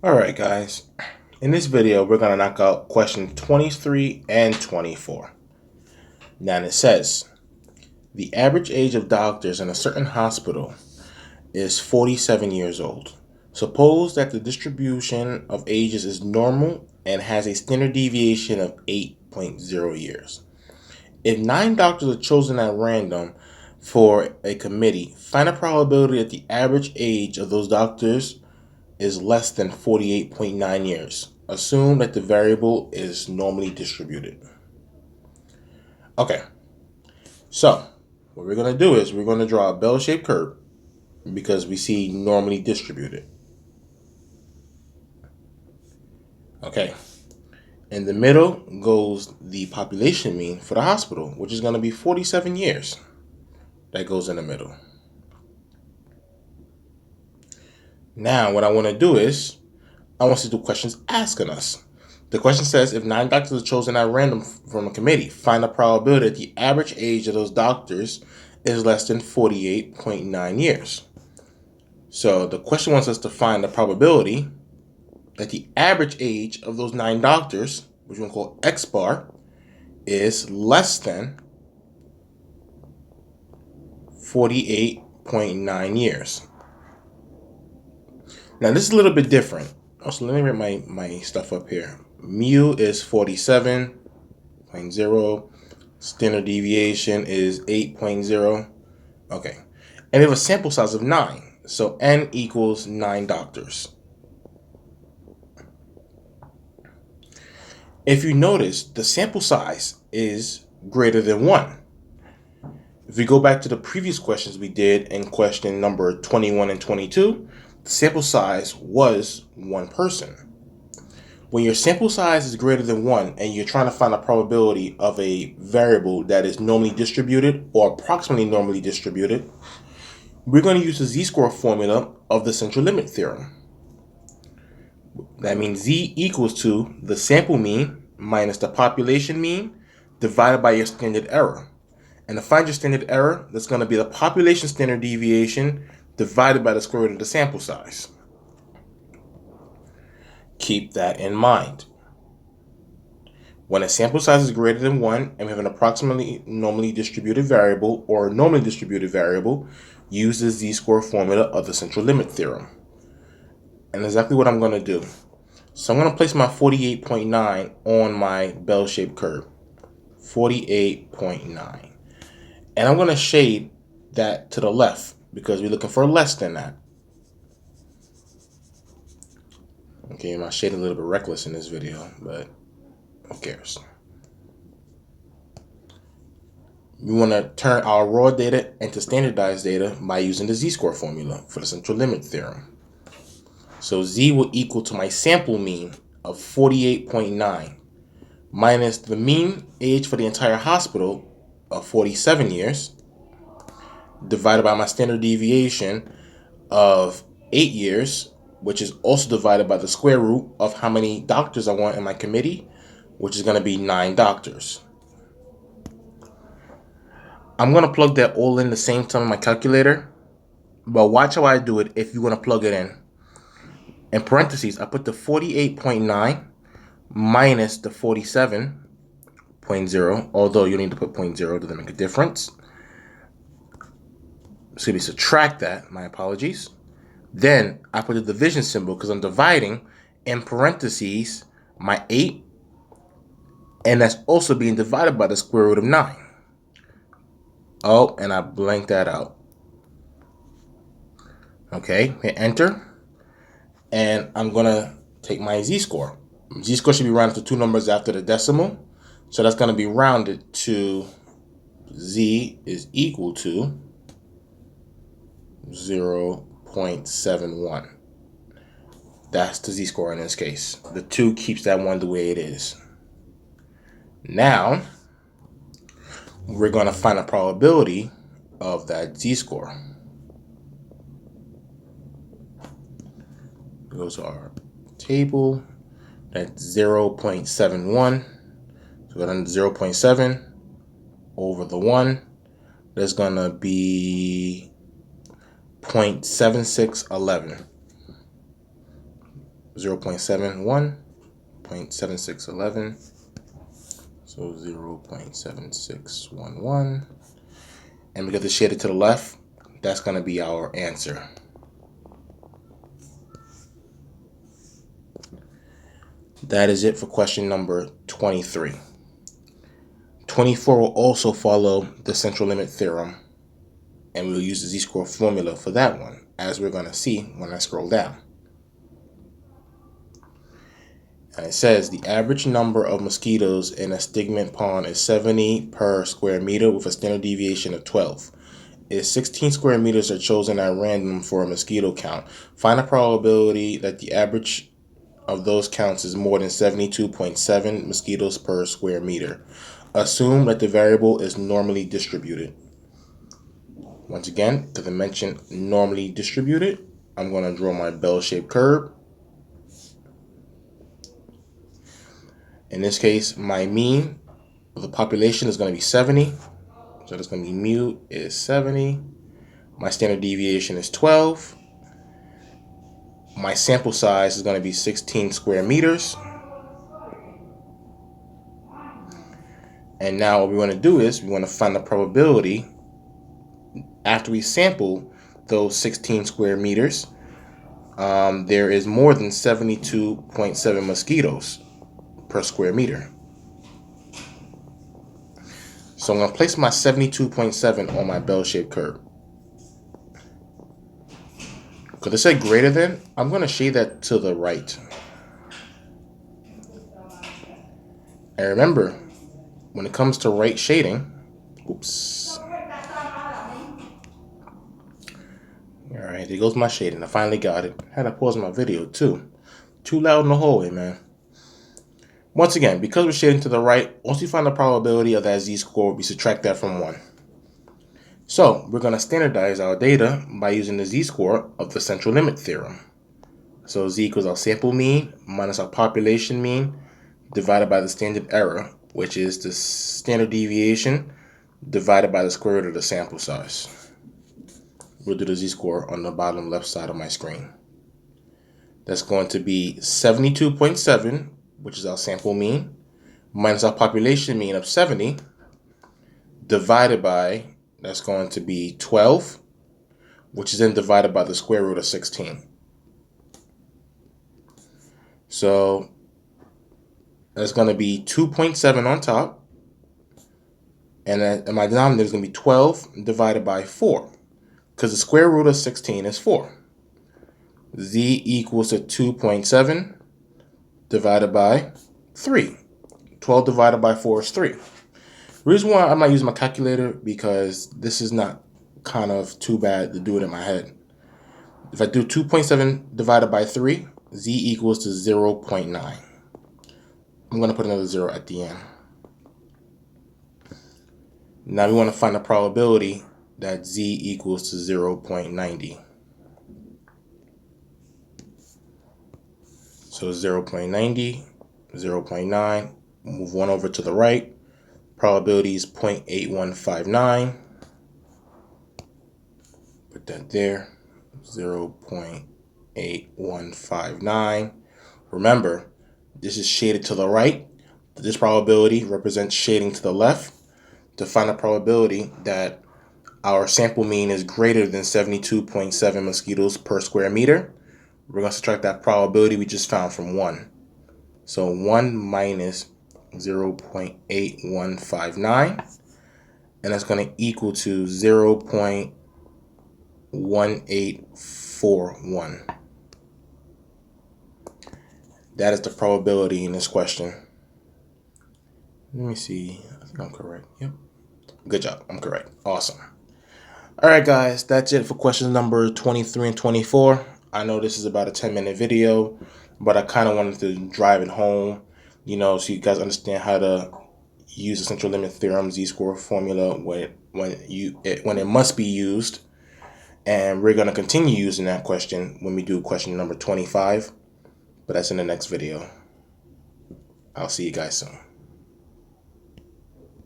Alright guys, in this video we're going to knock out questions 23 and 24. Now it says, the average age of doctors in a certain hospital is 47 years old. Suppose that the distribution of ages is normal and has a standard deviation of 8.0 years. If 9 doctors are chosen at random for a committee, find a probability that the average age of those doctors is less than 48.9 years. Assume that the variable is normally distributed. Okay, so what we're going to do is we're going to draw a bell-shaped curve because we see normally distributed. Okay, in the middle goes the population mean for the hospital, which is going to be 47 years. That goes in the middle. Now what I want to do is I want to do questions asking us. The question says, if 9 doctors are chosen at random from a committee, find the probability that the average age of those doctors is less than 48.9 years. So the question wants us to find the probability that the average age of those 9 doctors, which we'll call X bar, is less than 48.9 years. Now this is a little bit different. Also, let me write my stuff up here. Mu is 47.0. Standard deviation is 8.0. Okay. And we have a sample size of 9. So N equals 9 doctors. If you notice, the sample size is greater than 1. If we go back to the previous questions we did in question number 21 and 22, the sample size was 1 person. When your sample size is greater than 1 and you're trying to find a probability of a variable that is normally distributed or approximately normally distributed, we're going to use the z-score formula of the central limit theorem. That means z equals to the sample mean minus the population mean divided by your standard error. And to find your standard error, that's going to be the population standard deviation divided by the square root of the sample size. Keep that in mind. When a sample size is greater than 1 and we have an approximately normally distributed variable or a normally distributed variable, use the z-score formula of the central limit theorem. And exactly what I'm going to do. So I'm going to place my 48.9 on my bell-shaped curve. 48.9. And I'm going to shade that to the left because we're looking for less than that. Okay, my shade a little bit reckless in this video, but who cares? We want to turn our raw data into standardized data by using the z-score formula for the central limit theorem. So z will equal to my sample mean of 48.9 minus the mean age for the entire hospital of 47 years divided by my standard deviation of 8 years, which is also divided by the square root of how many doctors I want in my committee, which is going to be 9 doctors. I'm going to plug that all in the same time in my calculator, but watch how I do it if you want to plug it in. In parentheses, I put the 48.9 minus the 47.0, although you need to put 0.0 to make a difference. So we subtract that, my apologies. Then I put the division symbol because I'm dividing in parentheses my 8, and that's also being divided by the square root of 9. Oh, and I blanked that out. Okay, hit enter. And I'm going to take my z-score. Z-score should be rounded to 2 numbers after the decimal. So that's going to be rounded to z is equal to 0.71. That's the z-score in this case. The 2 keeps that 1 the way it is. Now, we're going to find a probability of that z-score. Goes to our table. That's 0.71. So we're going to 0.7 over the 1. That's going to be 0.7611. 0.71, 0.7611, so 0.7611, and because it's shaded to the left, that's going to be our answer. That is it for question number 23. 24 will also follow the central limit theorem, and we'll use the z-score formula for that one, as we're going to see when I scroll down. And it says the average number of mosquitoes in a stigmate pond is 70 per square meter with a standard deviation of 12. If 16 square meters are chosen at random for a mosquito count, find a probability that the average of those counts is more than 72.7 mosquitoes per square meter. Assume that the variable is normally distributed. Once again, because I mentioned normally distributed, I'm going to draw my bell-shaped curve. In this case, my mean of the population is going to be 70. So that's going to be mu is 70. My standard deviation is 12. My sample size is going to be 16 square meters. And now what we want to do is we want to find the probability after we sample those 16 square meters, there is more than 72.7 mosquitoes per square meter. So I'm going to place my 72.7 on my bell-shaped curve. Because it said greater than, I'm going to shade that to the right. And remember, when it comes to right shading, oops. Alright, there goes my shading. I finally got it. Had to pause my video too. Too loud in the hallway, man. Once again, because we're shading to the right, once we find the probability of that z-score, we subtract that from 1. So we're going to standardize our data by using the z-score of the central limit theorem. So z equals our sample mean minus our population mean divided by the standard error, which is the standard deviation divided by the square root of the sample size. We'll do the z-score on the bottom left side of my screen. That's going to be 72.7, which is our sample mean, minus our population mean of 70, divided by, that's going to be 12, which is then divided by the square root of 16. So that's going to be 2.7 on top, and my denominator is going to be 12 divided by 4, because the square root of 16 is 4. Z equals to 2.7 divided by 3. 12 divided by 4 is 3. The reason why I'm not using my calculator, because this is not kind of too bad to do it in my head. If I do 2.7 divided by 3, Z equals to 0.9. I'm going to put another 0 at the end. Now we want to find the probability that Z equals to 0.90. So 0.90, 0.9, move 1 over to the right. Probability is 0.8159. Put that there, 0.8159. Remember, this is shaded to the right. This probability represents shading to the left. To find a probability that our sample mean is greater than 72.7 mosquitoes per square meter, we're going to subtract that probability we just found from 1. So 1 minus 0.8159, and that's going to equal to 0.1841. That is the probability in this question. Let me see. I think I'm correct. Yep. Good job. I'm correct. Awesome. All right, guys. That's it for questions number 23 and 24. I know this is about a 10-minute video, but I kind of wanted to drive it home, you know, so you guys understand how to use the central limit theorem z-score formula when it must be used. And we're going to continue using that question when we do question number 25, but that's in the next video. I'll see you guys soon.